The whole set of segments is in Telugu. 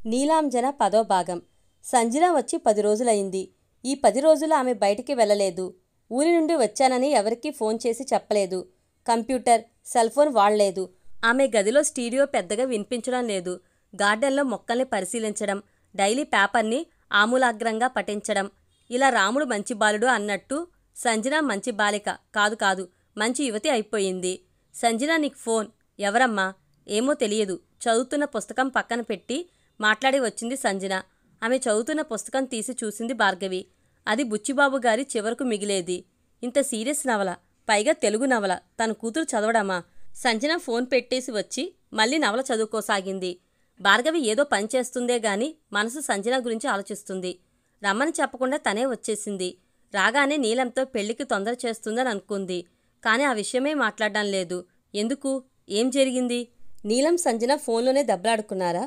నీలాంజన 10వ భాగం. సంజన వచ్చి 10 రోజులైంది. ఈ 10 రోజులు ఆమె బయటికి వెళ్ళలేదు. ఊరి నుండి వచ్చానని ఎవరికీ ఫోన్ చేసి చెప్పలేదు. కంప్యూటర్, సెల్ ఫోన్ వాడలేదు. ఆమె గదిలో స్టీరియో పెద్దగా వినిపించడం లేదు. గార్డెన్లో మొక్కల్ని పరిశీలించడం, డైలీ పేపర్ని ఆమూలాగ్రంగా పఠించడం. ఇలా రాముడు మంచి బాలుడు అన్నట్టు సంజన మంచి బాలిక కాదు మంచి యువతి అయిపోయింది. సంజన నీకు ఫోన్. ఎవరమ్మా? ఏమో తెలియదు. చదువుతున్న పుస్తకం పక్కన పెట్టి మాట్లాడి వచ్చింది సంజన. ఆమె చదువుతున్న పుస్తకం తీసి చూసింది భార్గవి. అది బుచ్చిబాబు గారి చివరకు మిగిలేది. ఇంత సీరియస్ నవల, పైగా తెలుగు నవల, తన కూతురు చదవడమా? సంజన ఫోన్ పెట్టేసి వచ్చి మళ్ళీ నవల చదువుకోసాగింది. భార్గవి ఏదో పని చేస్తుందే గాని మనసు సంజన గురించి ఆలోచిస్తుంది. రమ్మని చెప్పకుండా తనే వచ్చేసింది. రాగానే నీలంతో పెళ్లికి తొందర చేస్తుందని అనుకుంది. కానీ ఆ విషయమే మాట్లాడడం లేదు. ఎందుకు? ఏం జరిగింది? నీలం సంజన ఫోన్లోనే దెబ్బలాడుకున్నారా?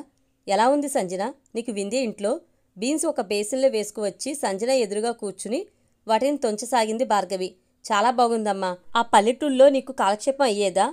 ఎలా ఉంది సంజన? నీకు విందే ఇంట్లో? బీన్స్ ఒక బేసిన్లో వేసుకువచ్చి సంజన ఎదురుగా కూర్చుని వాటిని తొంచసాగింది భార్గవి. చాలా బాగుందమ్మా. ఆ పల్లెటూళ్ళలో నీకు కాలక్షేపం అయ్యేదా?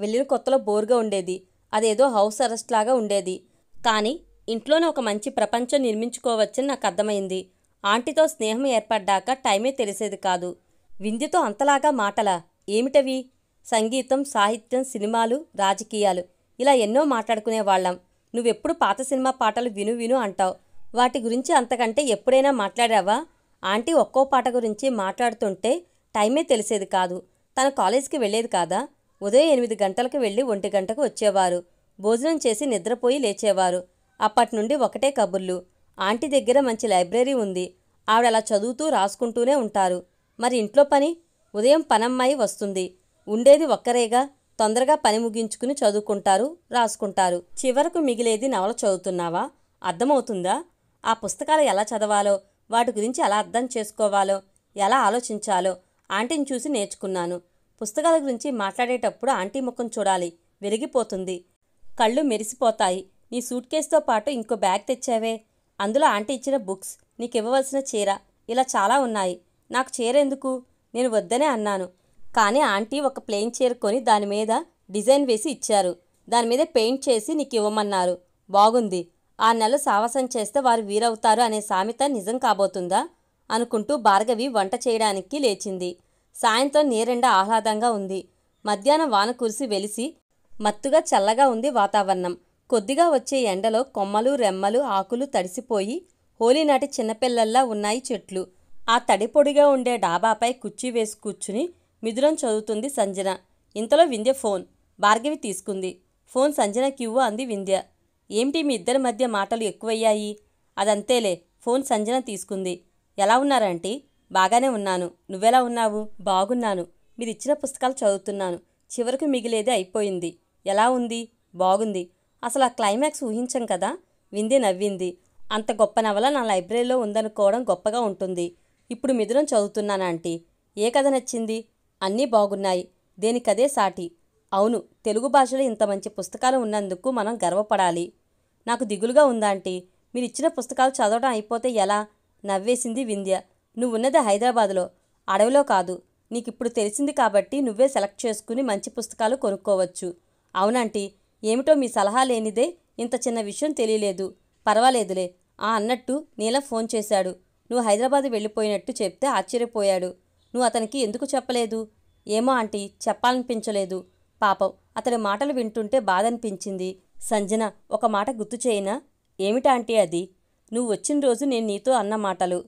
వెళ్ళిన కొత్తలో బోర్గా ఉండేది. అదేదో హౌస్ అరెస్ట్ లాగా ఉండేది. కానీ ఇంట్లోనే ఒక మంచి ప్రపంచం నిర్మించుకోవచ్చని నాకు అర్థమైంది. ఆంటీతో స్నేహం ఏర్పడ్డాక టైమే తెలిసేది కాదు. వింధ్యతో అంతలాగా మాటలా? ఏమిటవి? సంగీతం, సాహిత్యం, సినిమాలు, రాజకీయాలు, ఇలా ఎన్నో మాట్లాడుకునేవాళ్ళం. నువ్వెప్పుడు పాత సినిమా పాటలు విను అంటావు. వాటి గురించి అంతకంటే ఎప్పుడైనా మాట్లాడావా? ఆంటీ ఒక్కో పాట గురించి మాట్లాడుతుంటే టైమే తెలిసేది కాదు. తన కాలేజీకి వెళ్ళేది కాదా? ఉదయం 8 గంటలకు వెళ్ళి 1 గంటకు వచ్చేవారు. భోజనం చేసి నిద్రపోయి లేచేవారు. అప్పటి నుండి ఒకటే కబుర్లు. ఆంటీ దగ్గర మంచి లైబ్రరీ ఉంది. ఆవిడ అలా చదువుతూ రాసుకుంటూనే ఉంటారు. మరి ఇంట్లో పని? ఉదయం పనమ్మాయి వస్తుంది. ఉండేది ఒక్కరేగా. తొందరగా పని ముగించుకుని చదువుకుంటారు, రాసుకుంటారు. చివరకు మిగిలేది నవల. చదువుతున్నావా? అర్థమవుతుందా? ఆ పుస్తకాలు ఎలా చదవాలో, వాటి గురించి ఎలా అర్థం చేసుకోవాలో, ఎలా ఆలోచించాలో ఆంటీని చూసి నేర్చుకున్నాను. పుస్తకాల గురించి మాట్లాడేటప్పుడు ఆంటీ ముఖం చూడాలి. వెలిగిపోతుంది. కళ్ళు మెరిసిపోతాయి. నీ సూట్ కేసుతో పాటు ఇంకో బ్యాగ్ తెచ్చావే, అందులో ఆంటీ ఇచ్చిన బుక్స్, నీకు ఇవ్వవలసిన చీర, ఇలా చాలా ఉన్నాయి. నాకు చీర ఎందుకు? నేను వద్దనే అన్నాను. కానీ ఆంటీ ఒక ప్లెయిన్ చీర కొని దానిమీద డిజైన్ వేసి ఇచ్చారు. దానిమీద పెయింట్ చేసి నీకు ఇవ్వమన్నారు. బాగుంది. 6 నెలలు సావాసం చేస్తే వారు వీరవుతారు అనే సామెత నిజం కాబోతుందా అనుకుంటూ భార్గవి వంట చేయడానికి లేచింది. సాయంత్రం నీరెండ ఆహ్లాదంగా ఉంది. మధ్యాహ్నం వాన కురిసి వెలిసి మత్తుగా చల్లగా ఉంది వాతావరణం. కొద్దిగా వచ్చే ఎండలో కొమ్మలు, రెమ్మలు, ఆకులు తడిసిపోయి హోలీనాటి చిన్నపిల్లల్లా ఉన్నాయి చెట్లు. ఆ తడిపొడిగా ఉండే డాబాపై కుర్చీ వేసి కూర్చుని మిథునం చదువుతుంది సంజన. ఇంతలో వింధ్య ఫోన్. భార్గవి తీసుకుంది. ఫోన్ సంజనకి ఇవ్వు అంది వింధ్య. ఏమిటి మీ ఇద్దరి మధ్య మాటలు ఎక్కువయ్యాయి? అదంతేలే. ఫోన్ సంజన తీసుకుంది. ఎలా ఉన్నారంటీ? బాగానే ఉన్నాను. నువ్వెలా ఉన్నావు? బాగున్నాను. మీరిచ్చిన పుస్తకాలు చదువుతున్నాను. చివరకు మిగిలేదే అయిపోయింది. ఎలా ఉంది? బాగుంది. అసలు ఆ క్లైమాక్స్ ఊహించం కదా? వింధ్య నవ్వింది. అంత గొప్ప నవల నా లైబ్రరీలో ఉందనుకోవడం గొప్పగా ఉంటుంది. ఇప్పుడు మిథునం చదువుతున్నాను ఆంటీ. ఏ కథ నచ్చింది? అన్నీ బాగున్నాయి. దేనికదే సాటి. అవును, తెలుగు భాషలో ఇంత మంచి పుస్తకాలు ఉన్నందుకు మనం గర్వపడాలి. నాకు దిగులుగా ఉందాంటీ. మీరిచ్చిన పుస్తకాలు చదవడం అయిపోతే ఎలా? నవ్వేసింది వింధ్య. నువ్వున్నది హైదరాబాదులో, అడవిలో కాదు. నీకిప్పుడు తెలిసింది కాబట్టి నువ్వే సెలెక్ట్ చేసుకుని మంచి పుస్తకాలు కొనుక్కోవచ్చు. అవునంటీ. ఏమిటో మీ సలహా లేనిదే ఇంత చిన్న విషయం తెలియలేదు. పర్వాలేదులే. అన్నట్టు నీలం ఫోన్ చేశాడు. నువ్వు హైదరాబాద్ వెళ్ళిపోయినట్టు చెప్తే ఆశ్చర్యపోయాడు. నువ్వు అతనికి ఎందుకు చెప్పలేదు? ఏమో ఆంటీ, చెప్పాలనిపించలేదు. పాపం, అతడి మాటలు వింటుంటే బాధనిపించింది. సంజన, ఒక మాట గుర్తు చేయనా? ఏమిటాంటీ అది? నువ్వు వచ్చిన రోజు నేను నీతో అన్న మాటలు.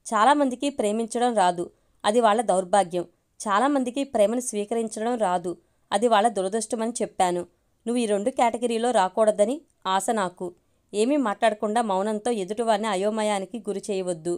చాలామందికి ప్రేమించడం రాదు. అది వాళ్ళ దౌర్భాగ్యం. చాలామందికి ప్రేమను స్వీకరించడం రాదు. అది వాళ్ళ దురదృష్టమని చెప్పాను. నువ్వు ఈ 2 కేటగిరీలో రాకూడదని ఆశ నాకు. ఏమీ మాట్లాడకుండా మౌనంతో ఎదుటివారిని అయోమయానికి గురి చేయవద్దు.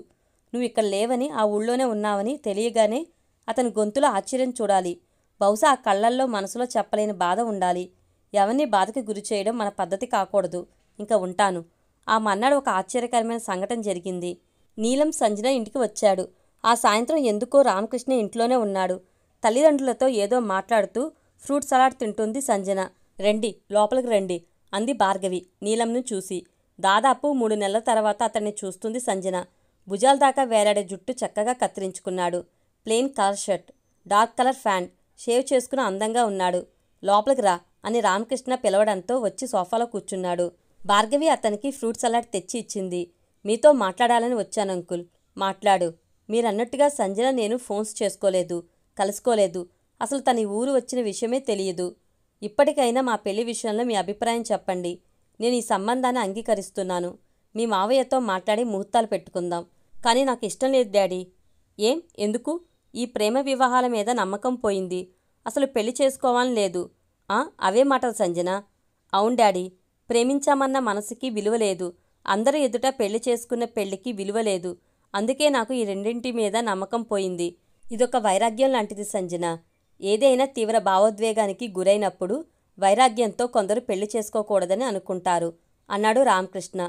నువ్వు ఇక్కడ లేవని, ఆ ఊళ్ళోనే ఉన్నావని తెలియగానే అతని గొంతులో ఆశ్చర్యం చూడాలి. బహుశా ఆ కళ్ళల్లో మనసులో చెప్పలేని బాధ ఉండాలి. ఎవరిని బాధకి గురి చేయడం మన పద్ధతి కాకూడదు. ఇంకా ఉంటాను. ఆ మన్నాడు ఒక ఆశ్చర్యకరమైన సంఘటన జరిగింది. నీలం సంజన ఇంటికి వచ్చాడు. ఆ సాయంత్రం ఎందుకో రామకృష్ణ ఇంట్లోనే ఉన్నాడు. తల్లిదండ్రులతో ఏదో మాట్లాడుతూ ఫ్రూట్ సలాడ్ తింటుంది సంజన. రండి, లోపలికి రండి అంది భార్గవి నీలంను చూసి. దాదాపు 3 నెలల తర్వాత అతన్ని చూస్తుంది సంజన. భుజాల దాకా వేలాడే జుట్టు చక్కగా కత్తిరించుకున్నాడు. Plain colour shirt, dark colour pant, shave చేసుకుని అందంగా ఉన్నాడు. లోపలికి రా అని రామకృష్ణ పిలవడంతో వచ్చి సోఫాలో కూర్చున్నాడు. భార్గవి అతనికి ఫ్రూట్ సలాడ్ తెచ్చి ఇచ్చింది. మీతో మాట్లాడాలని వచ్చాను అంకుల్. మాట్లాడు. మీరన్నట్టుగా సంజన నేను ఫోన్స్ చేసుకోలేదు, కలుసుకోలేదు. అసలు తన ఊరు వచ్చిన విషయమే తెలియదు. ఇప్పటికైనా మా పెళ్లి విషయంలో మీ అభిప్రాయం చెప్పండి. నేను ఈ సంబంధాన్ని అంగీకరిస్తున్నాను. మీ మావయ్యతో మాట్లాడి ముహూర్తాలు పెట్టుకుందాం. కానీ నాకు ఇష్టం లేదు డాడీ. ఏం? ఎందుకు? ఈ ప్రేమ వివాహాల మీద నమ్మకం పోయింది. అసలు పెళ్లి చేసుకోవాలని లేదు. అవే మాటలు సంజన. అవును డాడీ, ప్రేమించామన్న మనసుకి విలువ లేదు. అందరి ఎదుట పెళ్లి చేసుకున్న పెళ్లికి విలువ లేదు. అందుకే నాకు ఈ రెండింటి మీద నమ్మకం పోయింది. ఇదొక వైరాగ్యం లాంటిది సంజన. ఏదైనా తీవ్ర భావోద్వేగానికి గురైనప్పుడు వైరాగ్యంతో కొందరు పెళ్లి చేసుకోకూడదని అనుకుంటారు అన్నాడు రామకృష్ణ.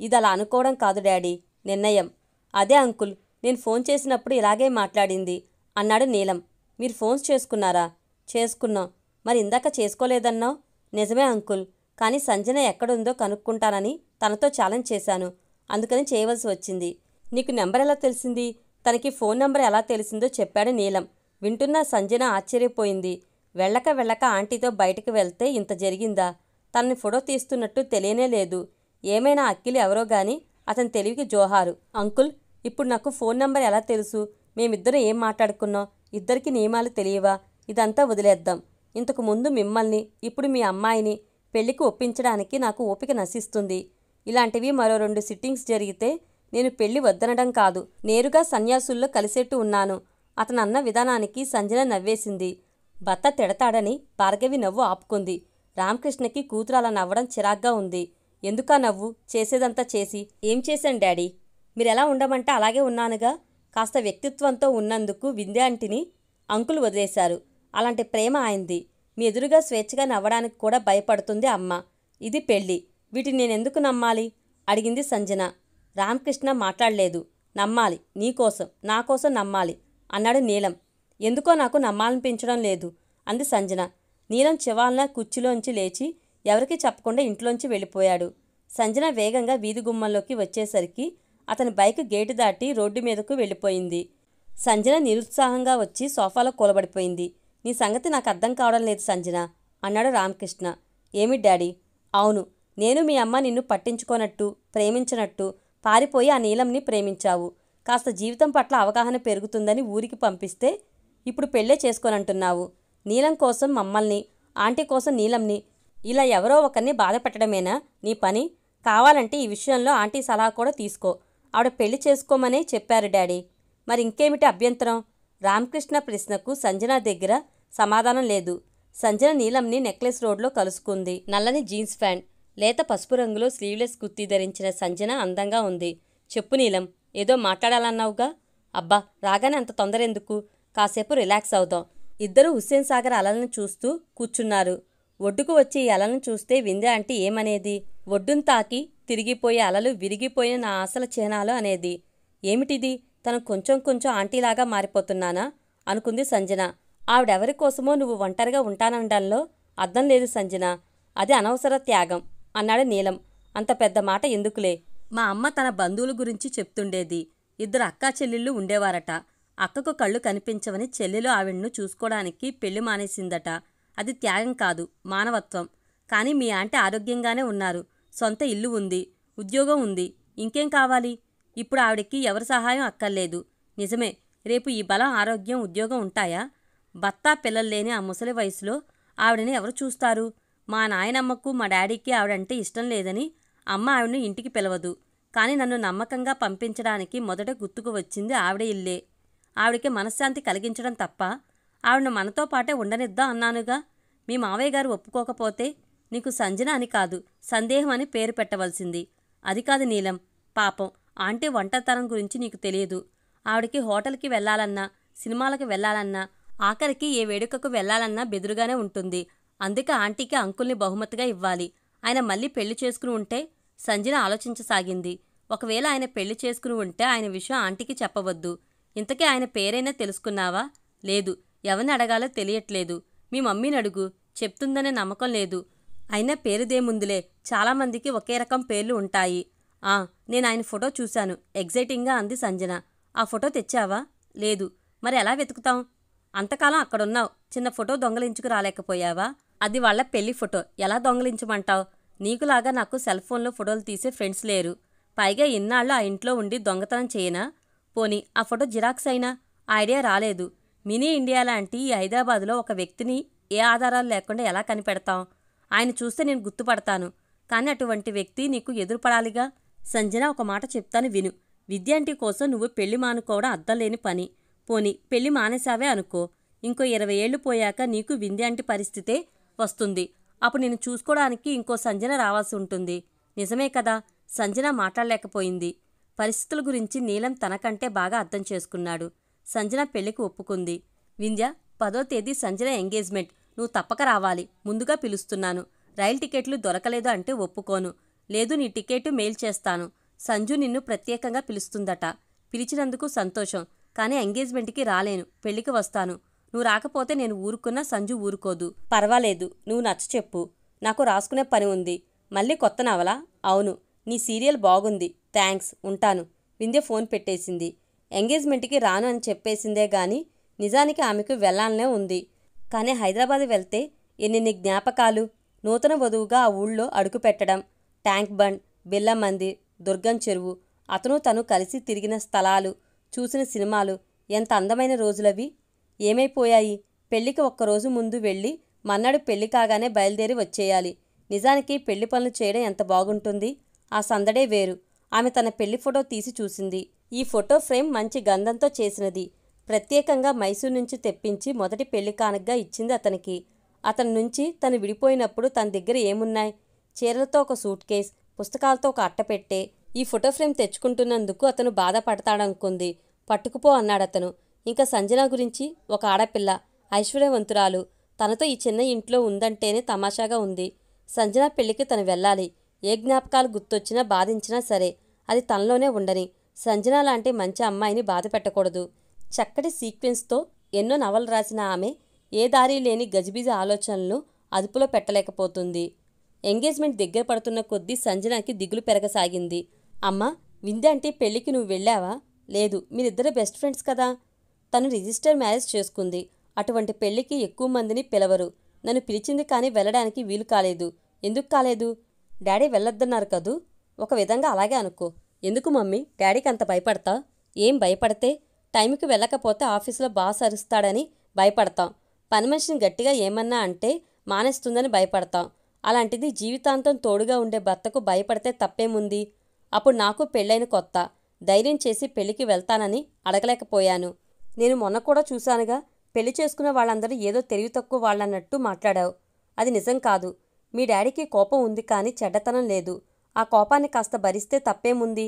ఇదలా అనుకోవడం కాదు డాడీ, నిర్ణయం. అదే అంకుల్, నేను ఫోన్ చేసినప్పుడు ఇలాగే మాట్లాడింది అన్నాడు నీలం. మీరు ఫోన్స్ చేసుకున్నారా? చేసుకున్నాం. మరి ఇందాక చేసుకోలేదన్నావు? నిజమే అంకుల్, కానీ సంజన ఎక్కడుందో కనుక్కుంటానని తనతో ఛాలెంజ్ చేశాను. అందుకని చేయవలసి వచ్చింది. నీకు నెంబర్ ఎలా తెలిసింది? తనకి ఫోన్ నెంబర్ ఎలా తెలిసిందో చెప్పాడు నీలం. వింటున్న సంజన ఆశ్చర్యపోయింది. వెళ్ళక ఆంటీతో బయటకు వెళ్తే ఇంత జరిగిందా? తనని ఫోటో తీస్తున్నట్టు తెలియనే లేదు. ఏమైనా అక్కిలి ఎవరో గాని అతని తెలివికి జోహారు. అంకుల్, ఇప్పుడు నాకు ఫోన్ నెంబర్ ఎలా తెలుసు? మేమిద్దరం ఏం మాట్లాడుకున్నాం? ఇద్దరికి నియమాలు తెలియవా? ఇదంతా వదిలేద్దాం. ఇంతకు ముందు మిమ్మల్ని, ఇప్పుడు మీ అమ్మాయిని పెళ్లికి ఒప్పించడానికి నాకు ఓపిక నశిస్తుంది. ఇలాంటివి మరో 2 సిట్టింగ్స్ జరిగితే నేను పెళ్లి వద్దనడం కాదు, నేరుగా సన్యాసుల్లో కలిసేట్టు ఉన్నాను. అతను అన్న విధానానికి సంజన నవ్వేసింది. భర్త తిడతాడని భార్గవి నవ్వు ఆపుకుంది. రామకృష్ణకి కూతురు అలా నవ్వడం చిరాగ్గా ఉంది. ఎందుకా నవ్వు? చేసేదంతా చేసి ఏం చేశాను డాడీ? మీరెలా ఉండమంటే అలాగే ఉన్నానుగా. కాస్త వ్యక్తిత్వంతో ఉన్నందుకు వింధ్యాంటిని అంకుల్ వదిలేశారు. అలాంటి ప్రేమ ఆయనది. మీ ఎదురుగా స్వేచ్ఛగా నవ్వడానికి కూడా భయపడుతుంది అమ్మ. ఇది పెళ్ళి. వీటిని నేనెందుకు నమ్మాలి? అడిగింది సంజన. రామకృష్ణ మాట్లాడలేదు. నమ్మాలి, నీకోసం, నాకోసం నమ్మాలి అన్నాడు నీలం. ఎందుకో నాకు నమ్మాలనిపించడం లేదు అంది సంజన. నీలం చివాలన కుర్చీలోంచి లేచి ఎవరికీ చెప్పకుండా ఇంట్లోంచి వెళ్ళిపోయాడు. సంజన వేగంగా వీధి గుమ్మంలోకి వచ్చేసరికి అతని బైక్ గేటు దాటి రోడ్డు మీదకు వెళ్ళిపోయింది. సంజన నిరుత్సాహంగా వచ్చి సోఫాలో కూలబడిపోయింది. నీ సంగతి నాకు అర్థం కావడం లేదు సంజన అన్నాడు రామకృష్ణ. ఏమి డాడీ? అవును, నేను మీ అమ్మ నిన్ను పట్టించుకోనట్టు, ప్రేమించినట్టు పారిపోయి ఆ నీలంని ప్రేమించావు. కాస్త జీవితం పట్ల అవగాహన పెరుగుతుందని ఊరికి పంపిస్తే ఇప్పుడు పెళ్ళే చేసుకోనంటున్నావు. నీలం కోసం మమ్మల్ని, ఆంటీ కోసం నీలంని, ఇలా ఎవరో ఒకరిని బాధ పెట్టడమేనా నీ పని? కావాలంటే ఈ విషయంలో ఆంటీ సలహా కూడా తీసుకో. ఆవిడ పెళ్లి చేసుకోమనే చెప్పారు డాడీ. మరి ఇంకేమిటి అభ్యంతరం? రామకృష్ణ ప్రశ్నకు సంజన దగ్గర సమాధానం లేదు. సంజన నీలంని నెక్లెస్ రోడ్లో కలుసుకుంది. నల్లని జీన్స్ ప్యాంట్, లేత పసుపు రంగులో స్లీవ్లెస్ కుర్తీ ధరించిన సంజన అందంగా ఉంది. చెప్పు నీలం, ఏదో మాట్లాడాలన్నావుగా? అబ్బా, రాగానే అంత తొందర ఎందుకు? కాసేపు రిలాక్స్ అవుదాం. ఇద్దరూ హుస్సేన్ సాగర్ అలలను చూస్తూ కూర్చున్నారు. ఒడ్డుకు వచ్చి ఈ అలలను చూస్తే వింధ్య ఆంటీ ఏమనేది? ఒడ్డును తాకి తిరిగిపోయే అలలు విరిగిపోయిన నా ఆశల చిహ్నాలు అనేది. ఏమిటిది? తను కొంచెం కొంచెం ఆంటీలాగా మారిపోతున్నానా అనుకుంది సంజన. ఆవిడెవరి కోసమో నువ్వు ఒంటరిగా ఉంటానడంలో అర్థం లేదు సంజన. అది అనవసర త్యాగం అన్నాడు నీలం. అంత పెద్ద మాట ఎందుకులే. మా అమ్మ తన బంధువుల గురించి చెప్తుండేది. 2 అక్కా చెల్లెళ్ళు ఉండేవారట. అక్కకు కళ్ళు కనిపించవని చెల్లెలు ఆవిడ్ను చూసుకోవడానికి పెళ్లి మానేసిందట. అది త్యాగం కాదు, మానవత్వం. కానీ మీ ఆంటీ ఆరోగ్యంగానే ఉన్నారు. సొంత ఇల్లు ఉంది, ఉద్యోగం ఉంది. ఇంకేం కావాలి? ఇప్పుడు ఆవిడకి ఎవరి సహాయం అక్కర్లేదు. నిజమే, రేపు ఈ బలం, ఆరోగ్యం, ఉద్యోగం ఉంటాయా? భర్త పిల్లలు లేని ఆ ముసలి వయసులో ఆవిడని ఎవరు చూస్తారు? మా నాయనమ్మకు, మా డాడీకి ఆవిడంటే ఇష్టం లేదని అమ్మ ఆవిడను ఇంటికి పిలవదు. కానీ నన్ను నమ్మకంగా పంపించడానికి మొదట గుర్తుకు వచ్చింది ఆవిడ ఇల్లే. ఆవిడకి మనశ్శాంతి కలిగించడం తప్ప ఆవిడను మనతో పాటే ఉండనిద్దాం అన్నానుగా. మీ మావయ్య గారు ఒప్పుకోకపోతే నీకు సంజన అని కాదు, సందేహం అని పేరు పెట్టవలసింది. అది కాదు నీలం, పాపం ఆంటీ ఒంటరితనం గురించి నీకు తెలియదు. ఆవిడకి హోటల్కి వెళ్లాలన్నా, సినిమాలకు వెళ్లాలన్నా, ఆఖరికి ఏ వేడుకకు వెళ్లాలన్నా బెదురుగానే ఉంటుంది. అందుకే ఆంటీకి అంకుల్ని బహుమతిగా ఇవ్వాలి. ఆయన మళ్ళీ పెళ్లి చేసుకుని ఉంటే? సంజన ఆలోచించసాగింది. ఒకవేళ ఆయన పెళ్లి చేసుకుని ఉంటే ఆయన విషయం ఆంటీకి చెప్పవద్దు. ఇంతకీ ఆయన పేరైనా తెలుసుకున్నావా? లేదు. ఎవరిని అడగాలో తెలియట్లేదు. మీ మమ్మీని అడుగు, చెప్తుందనే నమ్మకం లేదు. అయినా పేరుదేముందులే, చాలామందికి ఒకే రకం పేర్లు ఉంటాయి. నేను ఆయన ఫోటో చూశాను, ఎగ్జైటింగ్గా అంది సంజన. ఆ ఫోటో తెచ్చావా? లేదు. మరి ఎలా వెతుకుతాం? అంతకాలం అక్కడున్నావు, చిన్న ఫోటో దొంగలించుకు రాలేకపోయావా? అది వాళ్ళ పెళ్లి ఫోటో, ఎలా దొంగలించమంటావు? నీకులాగా నాకు సెల్ ఫోన్లో ఫోటోలు తీసే ఫ్రెండ్స్ లేరు. పైగా ఇన్నాళ్ళు ఆ ఇంట్లో ఉండి దొంగతనం చేయనా? పోనీ ఆ ఫోటో జిరాక్స్ అయినా? ఆ ఐడియా రాలేదు. మినీ ఇండియా లాంటి ఈ హైదరాబాదులో ఒక వ్యక్తిని ఏ ఆధారాలు లేకుండా ఎలా కనిపెడతాం? ఆయన చూస్తే నేను గుర్తుపడతాను. కానీ అటువంటి వ్యక్తి నీకు ఎదురుపడాలిగా. సంజన, ఒక మాట చెప్తాను విను. విద్యాంటి కోసం నువ్వు పెళ్లి మానుకోవడం అర్థం లేని పని. పోనీ పెళ్లి మానేసావే అనుకో, ఇంకో 20 ఏళ్లు పోయాక నీకు వింధ్యాంటి పరిస్థితే వస్తుంది. అప్పుడు నేను చూసుకోవడానికి ఇంకో సంజన రావాల్సి ఉంటుంది. నిజమే కదా? సంజన మాట్లాడలేకపోయింది. పరిస్థితుల గురించి నీలం తనకంటే బాగా అర్థం చేసుకున్నాడు. సంజన పెళ్లికి ఒప్పుకుంది. వింధ్య, 10వ తేదీ సంజన ఎంగేజ్మెంట్. నువ్వు తప్పక రావాలి. ముందుగా పిలుస్తున్నాను. రైలు టికెట్లు దొరకలేదు అంటే ఒప్పుకోను. లేదు, నీ టికెట్ మెయిల్ చేస్తాను. సంజు నిన్ను ప్రత్యేకంగా పిలుస్తుందట. పిలిచినందుకు సంతోషం. కానీ ఎంగేజ్మెంట్కి రాలేను. పెళ్లికి వస్తాను. నువ్వు రాకపోతే నేను ఊరుకున్నా సంజు ఊరుకోదు. పర్వాలేదు, నువ్వు నచ్చ చెప్పు. నాకు రాసుకునే పని ఉంది. మళ్ళీ కొత్త నవలా? అవును. నీ సీరియల్ బాగుంది. థ్యాంక్స్, ఉంటాను. వింధ్య ఫోన్ పెట్టేసింది. ఎంగేజ్మెంట్కి రాను అని చెప్పేసిందే గాని నిజానికి ఆమెకు వెళ్లాలనే ఉంది. కానీ హైదరాబాద్ వెళ్తే ఎన్నెన్ని జ్ఞాపకాలు. నూతన వధువుగా ఆ ఊళ్ళో అడుగుపెట్టడం, ట్యాంక్ బండ్, బిర్లా మందిర్, దుర్గం చెరువు, అతను తను కలిసి తిరిగిన స్థలాలు, చూసిన సినిమాలు, ఎంత అందమైన రోజులవి. ఏమైపోయాయి? పెళ్లికి ఒక్కరోజు ముందు వెళ్ళి మన్నాడు పెళ్లి కాగానే బయలుదేరి వచ్చేయాలి. నిజానికి పెళ్లి పనులు చేయడం ఎంత బాగుంటుంది. ఆ సందడే వేరు. ఆమె తన పెళ్లి ఫోటో తీసి చూసింది. ఈ ఫోటో ఫ్రేమ్ మంచి గంధంతో చేసినది. ప్రత్యేకంగా మైసూర్ నుంచి తెప్పించి మొదటి పెళ్లి కానుకగా ఇచ్చింది అతనికి. అతని నుంచి తను విడిపోయినప్పుడు తన దగ్గర ఏమున్నాయి? చీరలతో ఒక సూట్ కేస్, పుస్తకాలతో ఒక అట్టపెట్టే. ఈ ఫోటో ఫ్రేమ్ తెచ్చుకుంటున్నందుకు అతను బాధపడతాడనుకుంది. పట్టుకుపో అన్నాడతను. ఇంకా సంజన గురించి? ఒక ఆడపిల్ల, ఐశ్వర్యవంతురాలు, తనతో ఈ చిన్న ఇంట్లో ఉందంటేనే తమాషాగా ఉంది. సంజన పెళ్లికి తను వెళ్ళాలి. ఏ జ్ఞాపకాలు గుర్తొచ్చినా బాధించినా సరే అది తనలోనే ఉండని. సంజన లాంటి మంచి అమ్మాయిని బాధ పెట్టకూడదు. చక్కటి సీక్వెన్స్తో ఎన్నో నవలు రాసిన ఆమె ఏ దారి లేని గజిబిజి ఆలోచనలను అదుపులో పెట్టలేకపోతుంది. ఎంగేజ్మెంట్ దగ్గర పడుతున్న కొద్దీ సంజనకి దిగులు పెరగసాగింది. అమ్మా, వింధ్యాంటి పెళ్లికి నువ్వు వెళ్ళావా? లేదు. మీరిద్దరు బెస్ట్ ఫ్రెండ్స్ కదా. తను రిజిస్టర్ మ్యారేజ్ చేసుకుంది. అటువంటి పెళ్లికి ఎక్కువ మందిని పిలవరు. నన్ను పిలిచింది కానీ వెళ్ళడానికి వీలు కాలేదు. ఎందుకు కాలేదు? డాడీ వెళ్ళొద్దన్నారు కదూ. ఒక విధంగా అలాగే అనుకో. ఎందుకు మమ్మీ డాడీకి అంత భయపడతా? ఏం భయపడితే? టైంకి వెళ్ళకపోతే ఆఫీసులో బాస్ అరుస్తాడని భయపడతాం. పని మనిషిని గట్టిగా ఏమన్నా అంటే మానేస్తుందని భయపడతాం. అలాంటిది జీవితాంతం తోడుగా ఉండే భర్తకు భయపడితే తప్పేముంది? అప్పుడు నాకు పెళ్ళైన కొత్త. ధైర్యం చేసి పెళ్లికి వెళ్తానని అడగలేకపోయాను. నేను మొన్న కూడా చూశానుగా. పెళ్లి చేసుకున్న వాళ్ళందరూ ఏదో తెలివి తక్కువ వాళ్ళన్నట్టు మాట్లాడావు. అది నిజం కాదు. మీ డాడీకి కోపం ఉంది కానీ చెడ్డతనం లేదు. ఆ కోపాన్ని కాస్త భరిస్తే తప్పేముంది?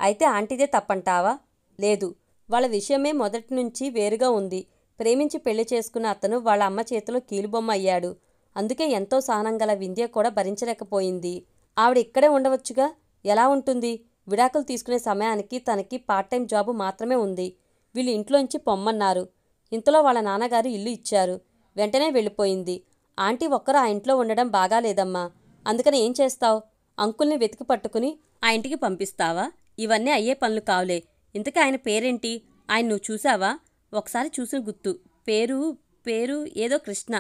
అయితే ఆంటీదే తప్పంటావా? లేదు. వాళ్ళ విషయమే మొదటి నుంచి వేరుగా ఉంది. ప్రేమించి పెళ్లి చేసుకున్న అతను వాళ్ళ అమ్మ చేతిలో కీలుబొమ్మ అయ్యాడు. అందుకే ఎంతో సహనం గల వింధ్య కూడా భరించలేకపోయింది. ఆవిడ ఇక్కడే ఉండవచ్చుగా. ఎలా ఉంటుంది? విడాకులు తీసుకునే సమయానికి తనకి పార్ట్ టైం జాబు మాత్రమే ఉంది. వీళ్ళు ఇంట్లోంచి పొమ్మన్నారు. ఇంతలో వాళ్ళ నాన్నగారు ఇల్లు ఇచ్చారు. వెంటనే వెళ్ళిపోయింది. ఆంటీ ఒక్కరు ఆ ఇంట్లో ఉండడం బాగాలేదమ్మా. అందుకని ఏం చేస్తావు? అంకుల్ని వెతికి పట్టుకుని ఆ ఇంటికి పంపిస్తావా? ఇవన్నీ అయ్యే పనులు కావులే. ఇంతకీ ఆయన పేరేంటి? ఆయన నువ్వు చూసావా? ఒకసారి చూసిన గుర్తు. పేరు ఏదో కృష్ణ.